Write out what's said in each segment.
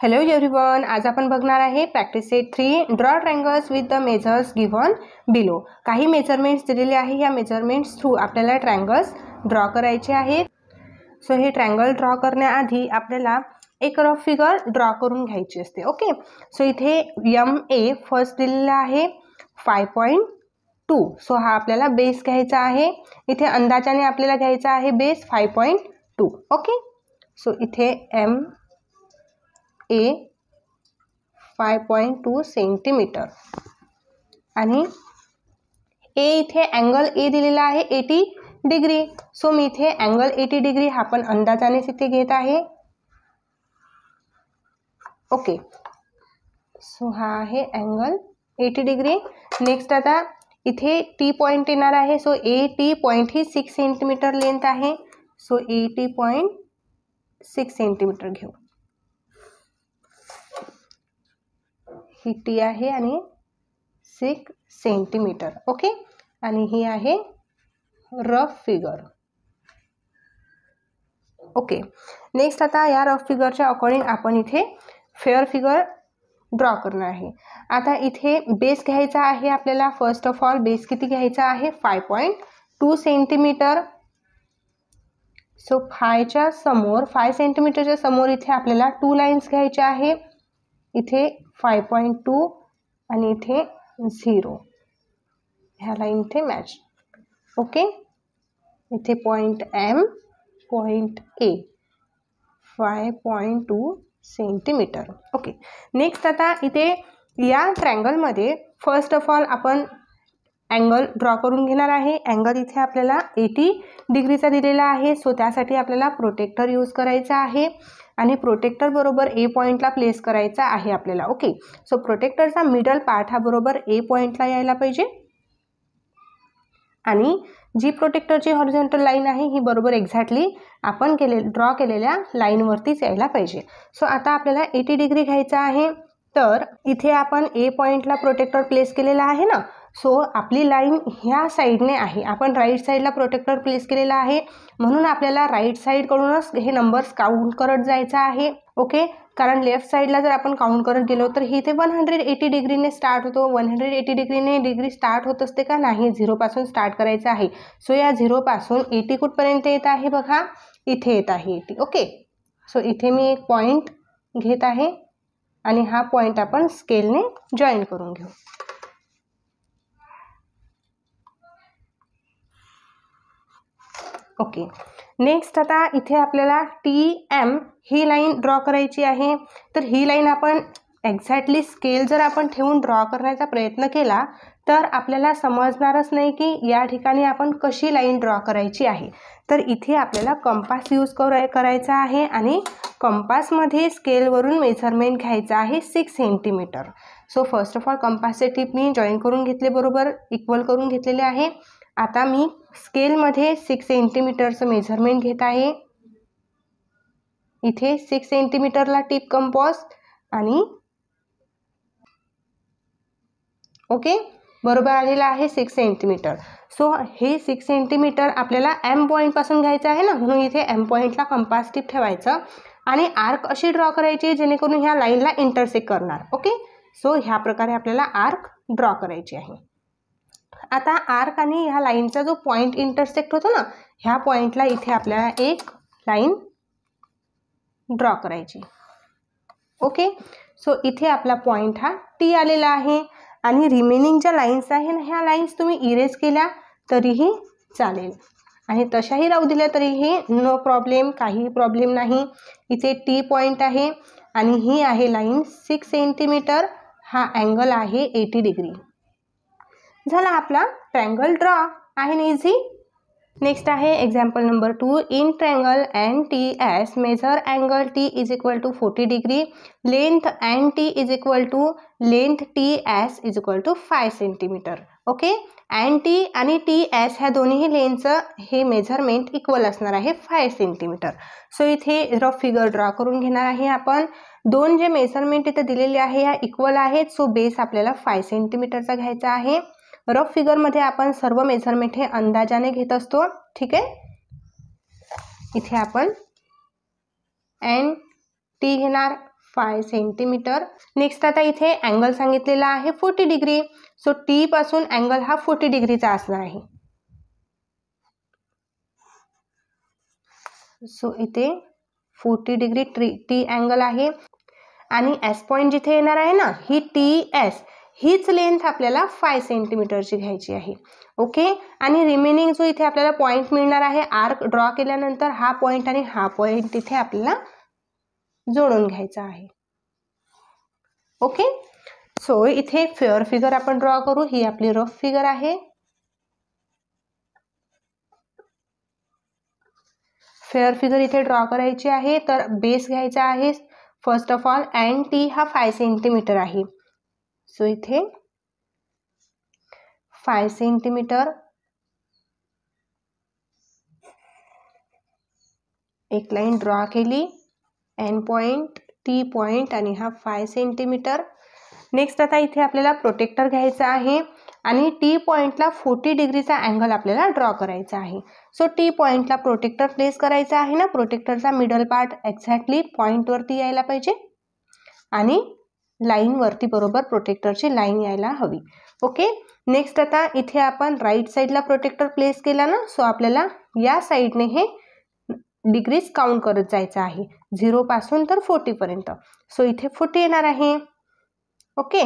Hello everyone, आज आपण बघणार आहे practice set 3 draw triangles with the measures given below. काही मेजरमेंट्स दिलेले आहे, या मेजरमेंट्स थ्रू आपल्याला ट्रायंगल्स ड्रॉ करायचे आहेत। सो हे ट्रायंगल ड्रॉ करण्याआधी आपल्याला एक रफ फिगर ड्रॉ करून घ्यायची असते। ओके, सो इथे MA फर्स्ट दिलेला आहे 5.2। सो हा आपल्याला बेस घ्यायचा आहे। इथे अंदाजाने आपल्याला घ्यायचा आहे बेस 5.2। ओके, सो इथे MA 5.2 सेंटीमीटर आणि A इथे अँगल A दिलेला आहे 80 डिग्री। सो मी इथे अँगल 80 डिग्री हा पण अंदाजानेच इथे घेत आहे। ओके, सो हा आहे अँगल 80 डिग्री। नेक्स्ट आता इथे T पॉइंट येणार आहे। So AT point he 6 centimetre length आहे। सो AT पॉइंट 6 सेंटीमीटर घेऊ। ही T आहे आणि 6 सेंटीमीटर। ओके, आणि ही आहे रफ फिगर। ओके, नेक्स्ट आता या रफ फिगरच्या अकॉर्डिंग आपण इथे फेअर फिगर ड्रॉ करणार आहे। आता इथे बेस घ्यायचा आहे आपल्याला। फर्स्ट ऑफ ऑल बेस किती घ्यायचा आहे 5.2 सेंटीमीटर। सो 5 सेंटीमीटरच्या समोर इथे आपल्याला 2 लाईन्स घ्यायच्या आहे। इथे 5.2 आणि इथे 0 ह्या लाईन इथे मॅच। ओके, इथे point M point A 5.2 centimetre. Okay, next आता इथे या ट्रायंगलमध्ये फर्स्ट ऑफ ऑल आपण अँगल ड्रॉ करून घेणार आहे। अँगल इथे आपल्याला 80 डिग्रीचा दिलेला आहे। सो त्यासाठी आपल्याला प्रोटेक्टर यूज करायचा आहे आणि प्रोटेक्टर बरोबर A पॉइंटला प्लेस करायचा आहे आपल्याला। ओके, सो प्रोटेक्टरचा मिडल पार्ट हा बरोबर A पॉइंटला यायला पाहिजे आणि जी प्रोटेक्टरची हॉरिझॉन्टल लाईन आहे ही बरोबर एक्झॅक्टली आपण ड्रॉ केलेल्या लाईनवरतीच यायला पाहिजे। सो आता आपल्याला 80 डिग्री घ्यायचा आहे। तर इथे आपण A पॉइंटला प्रोटेक्टर प्लेस केलेला आहे ना। सो आपली लाईन ह्या साईडने आहे, आपण राईट साईडला प्रोटेक्टर प्लेस केलेला आहे, म्हणून आपल्याला राईट साईडकडूनच हे नंबर्स काउंट करत जायचं आहे। ओके, कारण लेफ्ट साईडला जर आपण काउंट करत गेलो तर ही इथे 180 डिग्रीने स्टार्ट होतो। 180 डिग्रीने डिग्री स्टार्ट होत असते का नाही, 0 पासून स्टार्ट करायचं आहे। सो या 0 पासून 80 कुठपर्यंत येत आहे बघा, इथे येत आहे 80। ओके, सो इथे मी एक पॉइंट घेत आहे आणि हा पॉइंट आपण स्केलने जॉईन करून घेऊ। ओके, नेक्स्ट आता इथे आपल्याला TM ही लाईन ड्रॉ करायची आहे। तर ही लाईन आपण एक्झॅक्टली स्केल जर आपण ठेवून ड्रॉ करण्याचा प्रयत्न केला तर आपल्याला समजणारच नाही की या ठिकाणी आपण कशी लाईन ड्रॉ करायची आहे। तर इथे आपल्याला कंपास यूज करायचा आहे आणि कंपासमध्ये स्केलवरून मेजरमेंट घ्यायचा आहे 6 centimetre. So first of all कंपासचे टिप मी जॉईन करून घेतले, बरोबर इक्वल करून घेतलेले आहे। आता मी स्केलमध्ये 6 सेंटीमीटरचं मेजरमेंट घेत आहे। इथे 6 सेंटीमीटरला टिप कंपास आणि ओके बरोबर आलेला आहे 6 सेंटीमीटर। सो हे 6 सेंटीमीटर आपल्याला M पॉइंट पासून घ्यायचं आहे ना, म्हणून इथे M पॉइंटला कंपास टिप ठेवायचं आणि आर्क अशी ड्रॉ करायची जेणेकरून ह्या लाईनला इंटरसेक्ट करणार। ओके, सो ह्या प्रकारे आपल्याला आर्क ड्रॉ करायची आहे। आता आर्क आणि ह्या लाईनचा जो पॉइंट इंटरसेक्ट होतो ना, ह्या पॉइंटला इथे आपल्याला एक लाईन ड्रॉ करायची। ओके, सो इथे आपला पॉइंट हा T आलेला आहे आणि रिमेनिंग ज्या लाईन्स आहे ना, ह्या लाईन्स तुम्ही इरेज केल्या तरीही चालेल आणि तशाही राहू दिल्या तरीही नो प्रॉब्लेम, काही प्रॉब्लेम नाही। इथे T पॉइंट आहे आणि ही आहे लाईन 6 सेंटीमीटर, हा अँगल आहे 80 डिग्री। झाला आपला ट्रायंगल ड्रॉ, आहे ना इझी। नेक्स्ट आहे example number 2। In triangle NTS measure angle T is equal to 40 degree, length NT is equal to length TS is equal to 5 centimetre. Okay, NT आणि TS ह्या दोन्ही लेंथचं हे measurement equal असणार आहे 5 centimetre. So इथे rough figure draw करून घेणार आहे आपण। दोन जे मेजरमेंट इथे दिलेले आहे ह्या इक्वल आहेत। सो बेस आपल्याला 5 सेंटीमीटरचा घ्यायचा आहे। रफ फिगरमध्ये आपण सर्व मेजरमेंट हे अंदाजाने घेत असतो, ठीक आहे। इथे आपण NT घेणार 5 सेंटीमीटर. नेक्स्ट आता इथे अँगल सांगितलेला आहे 40 डिग्री. सो टी पासून अँगल हा 40 डिग्रीचा असणार आहे. सो इथे 40 डिग्री टी अँगल आहे आणि एस पॉईंट जिथे येणार आहे ना, ही टी एस हीच लेंथ आपल्याला 5 सेंटीमीटरची घ्यायची आहे. ओके. आणि रिमेनिंग जो इथे आपल्याला पॉईंट मिळणार आहे आर्क ड्रॉ केल्यानंतर, हा पॉईंट आणि हा पॉईंट इथे आपल्याला जोडून घ्यायचा आहे. ओके. सो इथे फेअर फिगर आपण ड्रॉ करू. ही आपली रफ फिगर आहे. फेअर फिगर इथे ड्रॉ करायची आहे. तर बेस घ्यायचा आहे first of all, and T हा 5 सेंटीमीटर आहे. सो इथे 5 सेंटीमीटर, एक लाईन ड्रॉ केली, एन पॉइंट, टी पॉइंट आणि हा 5 सेंटीमीटर. नेक्स्ट आता इथे आपल्याला प्रोटेक्टर घ्यायचा आहे आणि टी पॉइंटला 40 डिग्रीचा अँगल आपल्याला ड्रॉ करायचा आहे. सो टी पॉइंटला प्रोटेक्टर प्लेस करायचा आहे ना. प्रोटेक्टरचा मिडल पार्ट एक्झॅक्टली पॉइंटवरती यायला पाहिजे आणि लाईन वरती बरोबर प्रोटेक्टरची लाईन यायला हवी. ओके. नेक्स्ट आता इथे आपण राईट साईडला प्रोटेक्टर प्लेस केला ना. सो आपल्याला या साईडने हे डिग्रीज काउंट करत जायचं आहे 0 पासून तर 40 पर्यंत. सो इथे 40 येणार आहे. ओके.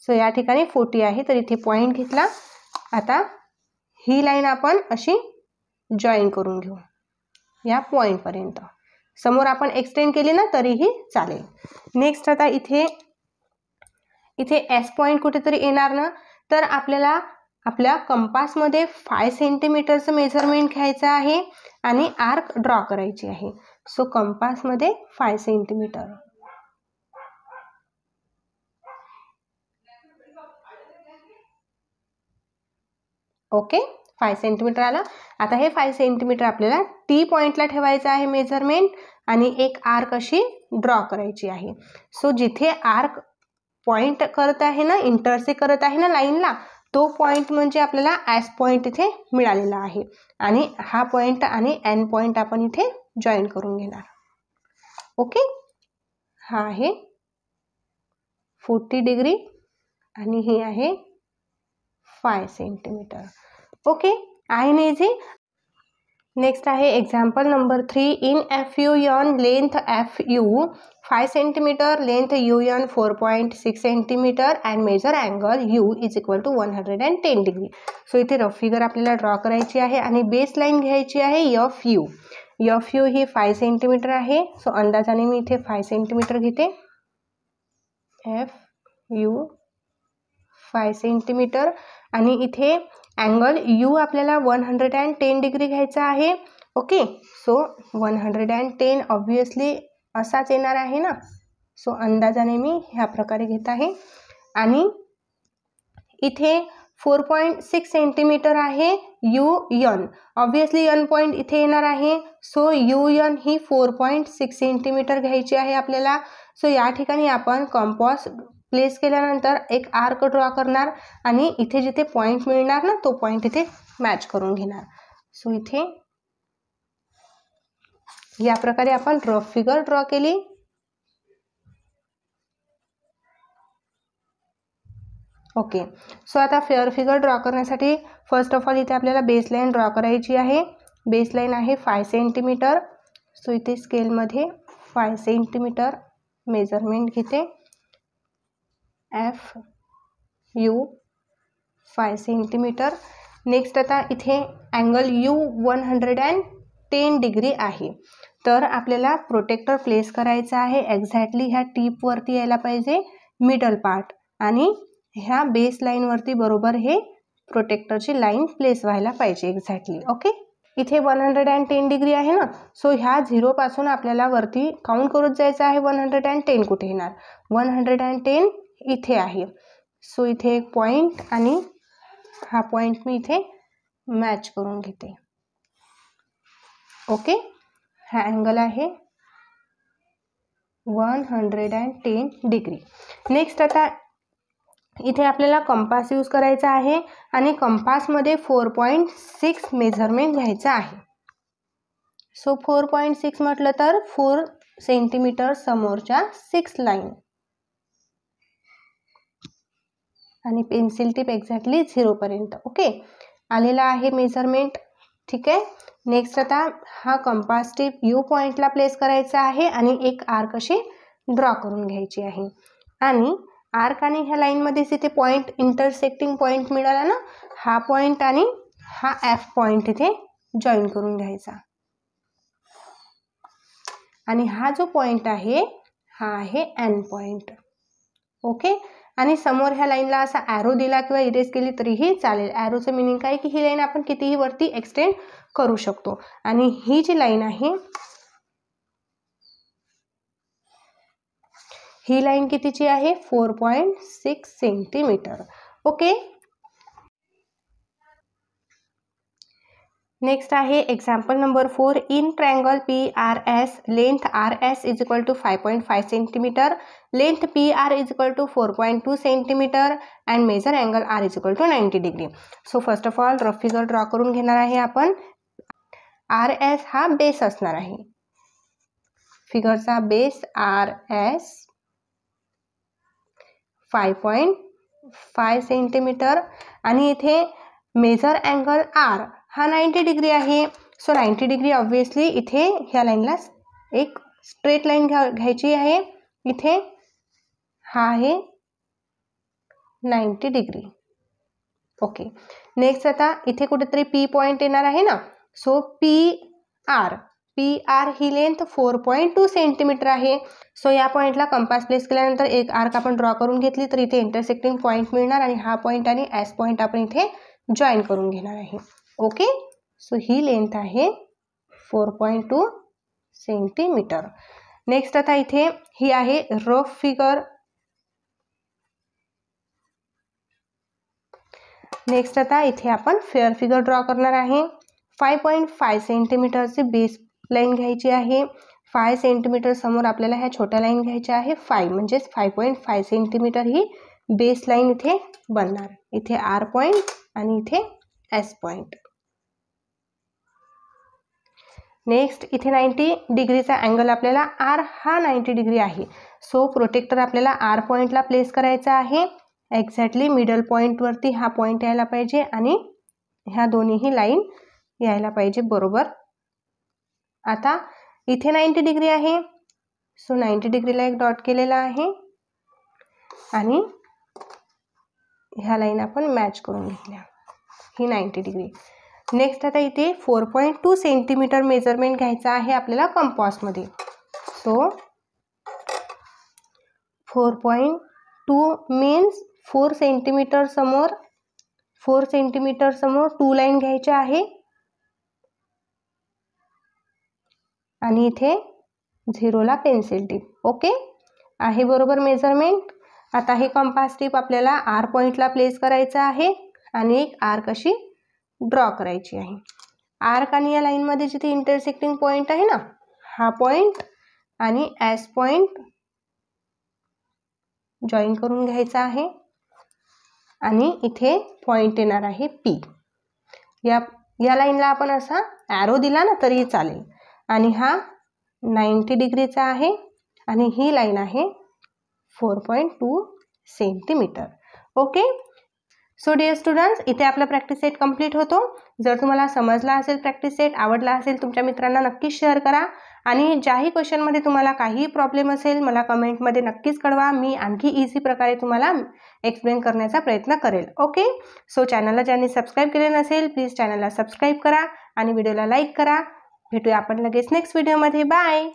सो या ठिकाणी 40 आहे तर इथे पॉइंट घेतला. आता ही लाईन आपण अशी जॉईन करून घेऊ या पॉइंट पर्यंत. समोर आपण एक्सटेंड केली ना तरीही चालेल. नेक्स्ट आता इथे एस पॉइंट कुठेतरी येणार ना. तर आपल्याला आपल्या कंपासमध्ये 5 सेंटीमीटरचं मेजरमेंट घ्यायचं आहे आणि आर्क ड्रॉ करायची आहे. सो कंपासमध्ये 5 सेंटीमीटर. ओके. 5 सेंटीमीटर आला. आता हे 5 सेंटीमीटर आपल्याला टी पॉइंटला ठेवायचं आहे मेजरमेंट आणि एक आर्क अशी ड्रॉ करायची आहे. सो जिथे आर्क पॉइंट करत आहे ना, इंटरसेक्ट करत आहे ना लाईनला, तो पॉइंट म्हणजे आपल्याला एस पॉइंट इथे मिळालेला आहे आणि हा पॉइंट आणि एन पॉइंट आपण इथे जॉईन करून घेणार. ओके. हा आहे 40 डिग्री आणि ही आहे 5 सेंटीमीटर. ओके. आहे ना इझी. नेक्स्ट आहे example number 3. In F U N length F U 5 centimetre, length U N 4.6 centimetre and measure angle U is equal to 110 degree. So इथे रफ फिगर आपल्याला draw करायची आहे आणि बेस लाईन घ्यायची आहे एफ यू. एफ यू ही 5 centimetre आहे. So अंदाजाने मी इथे 5 सेंटीमीटर घेते. एफ यू 5 सेंटीमीटर आणि इथे अँगल यू आपल्याला 110 डिग्री घ्यायचा आहे. ओके. सो 110 ऑब्वियसली असाच येणार आहे ना. सो अंदाजाने मी ह्या प्रकारे घेत आहे आणि इथे 4.6 सेंटीमीटर आहे U N. Obviously N point इथे येणार आहे. सो यू यन ही 4.6 सेंटीमीटर घ्यायची आहे आपल्याला. सो या ठिकाणी आपण कंपास प्लेस केल्यानंतर एक आर्क ड्रॉ करणार आणि इथे जिथे पॉइंट मिळणार ना तो पॉइंट इथे मॅच करून घेणार. सो इथे या प्रकारे आपण रफ फिगर ड्रॉ केली. ओके. सो आता फेअर फिगर ड्रॉ करण्यासाठी फर्स्ट ऑफ ऑल इथे आपल्याला बेस लाईन ड्रॉ करायची आहे. बेस लाईन आहे 5 सेंटीमीटर. सो इथे स्केलमध्ये 5 सेंटीमीटर मेजरमेंट घेते. F U 5 centimetre. नेक्स्ट आता इथे अँगल यू 110 डिग्री आहे. तर आपल्याला प्रोटेक्टर प्लेस करायचा आहे एक्झॅक्टली ह्या टीपवरती यायला पाहिजे मिडल पार्ट आणि ह्या बेस लाईनवरती बरोबर हे प्रोटेक्टरची लाईन प्लेस व्हायला पाहिजे एक्झॅक्टली. ओके. इथे 110 डिग्री आहे ना. सो ह्या 0 पासून आपल्याला वरती काउंट करत जायचं आहे. 110 कुठे येणार? 110 इथे आहे. सो इथे एक पॉइंट आणि हा पॉइंट मी इथे मॅच करून घेते. ओके. हा अँगल आहे 110 डिग्री. नेक्स्ट आता इथे आपल्याला कंपास यूज करायचा आहे आणि कंपासमध्ये 4.6 मेजरमेंट घ्यायचं आहे. सो 4.6 म्हटलं तर 4 सेंटीमीटर समोरच्या 6 लाईन आणि पेन्सिल टिप एक्झॅक्टली 0 पर्यंत. ओके, आलेला आहे मेजरमेंट. ठीक आहे. नेक्स्ट आता हा कंपास टिप यू पॉइंटला प्लेस करायचा आहे आणि एक आर्क अशी ड्रॉ करून घ्यायची आहे. आणि आर्क आणि ह्या लाईनमध्येच इथे पॉईंट, इंटरसेक्टिंग पॉईंट मिळाला ना, हा पॉईंट आणि हा एफ पॉईंट इथे जॉईन करून घ्यायचा. आणि हा जो पॉईंट आहे हा आहे एन पॉईंट. ओके, आणि समोर ह्या लाईनला असा ॲरो दिला किंवा इरेज केली तरीही चालेल. ॲरोचं मिनिंग काय की ही लाईन आपण कितीही वरती एक्सटेंड करू शकतो. आणि ही जी लाईन आहे ही लाईन कितीची आहे 4.6 सेंटीमीटर. ओके, नेक्स्ट आहे example number 4. In triangle PRS length RS is equal to 5.5 centimetre, length PR is equal to 4.2 centimetre and measure angle R is equal to 90 degree. So first of all rough figure draw करून घेणार आहे आपण. RS हा base असणार आहे. फिगरचा base RS 5.5 centimetre आणि इथे major angle R हा 90 डिग्री आहे. सो 90 डिग्री ऑब्वियसली इथे ह्या लाईनला एक स्ट्रेट लाईन घ्यायची आहे. इथे हा आहे 90 डिग्री. ओके, नेक्स्ट आता इथे कुठेतरी P पॉईंट येणार आहे ना. सो PR ही लेंथ 4.2 सेंटीमीटर आहे. सो या पॉईंटला कंपास प्लेस केल्यानंतर एक आर्क आपण ड्रॉ करून घेतली तर इथे इंटरसेक्टिंग पॉईंट मिळणार आणि हा पॉईंट आणि एस पॉईंट आपण इथे जॉईन करून घेणार आहे. ओके, सो ही लेंथ आहे 4.2 सेंटीमीटर. नेक्स्ट आता इथे ही आहे रफ फिगर. नेक्स्ट आता इथे आपण फेअर फिगर ड्रॉ करणार आहे. 5.5 सेंटीमीटरची बेस लाईन घ्यायची आहे. 5 सेंटीमीटर समोर आपल्याला ह्या छोट्या लाईन घ्यायच्या आहे. 5 म्हणजेच 5.5 सेंटीमीटर ही बेस लाईन इथे बनणार. इथे आर पॉईंट आणि इथे एस पॉईंट. नेक्स्ट इथे 90 डिग्रीचा अँगल आपल्याला आर हा 90 डिग्री आहे. सो प्रोटेक्टर आपल्याला आर पॉईंटला प्लेस करायचा आहे. एक्झॅक्टली मिडल पॉईंटवरती हा पॉईंट यायला पाहिजे आणि ह्या दोन्हीही लाईन यायला पाहिजे बरोबर. आता इथे 90 डिग्री आहे. सो 90 डिग्रीला एक डॉट केलेला आहे आणि ह्या लाईन आपण मॅच करून घेतल्या. ही 90 डिग्री. नेक्स्ट आता इथे 4.2 सेंटीमीटर मेजरमेंट घ्यायचा आहे आपल्याला कंपासमध्ये. सो 4.2 मीन्स 4 सेंटीमीटर समोर 2 लाईन घ्यायच्या आहे आणि इथे 0ला पेन्सिल टिप. ओके, आहे बरोबर मेजरमेंट. आता हे कंपास टिप आपल्याला आर पॉईंटला प्लेस करायचं आहे आणि एक आर्क अशी ड्रॉ करायची आहे. आर्क आणि या लाईनमध्ये जिथे इंटरसेक्टिंग पॉईंट आहे ना, हा पॉईंट आणि एस पॉईंट जॉईन करून घ्यायचा आहे आणि इथे पॉईंट येणार आहे P. या लाईनला आपण असा ॲरो दिला ना तरी चालेल. आणि हा 90 डिग्रीचा आहे आणि ही लाईन आहे 4.2 centimetre. Okay, so dear students, इथे आपला प्रॅक्टिस सेट कंप्लीट होतो. जर तुम्हाला समजला असेल प्रॅक्टिस सेट, आवडला असेल, तुमच्या मित्रांना नक्कीच शेअर करा. आणि ज्याही क्वेश्चनमध्ये तुम्हाला काहीही प्रॉब्लेम असेल मला कमेंटमध्ये नक्कीच कळवा. मी आणखी इझी प्रकारे तुम्हाला एक्सप्लेन करण्याचा प्रयत्न करेल. ओके, सो चॅनलला ज्यांनी सबस्क्राईब केले नसेल प्लीज चॅनलला सबस्क्राईब करा आणि व्हिडिओला लाईक करा. भेटूया आपण लगेच नेक्स्ट व्हिडिओमध्ये. बाय.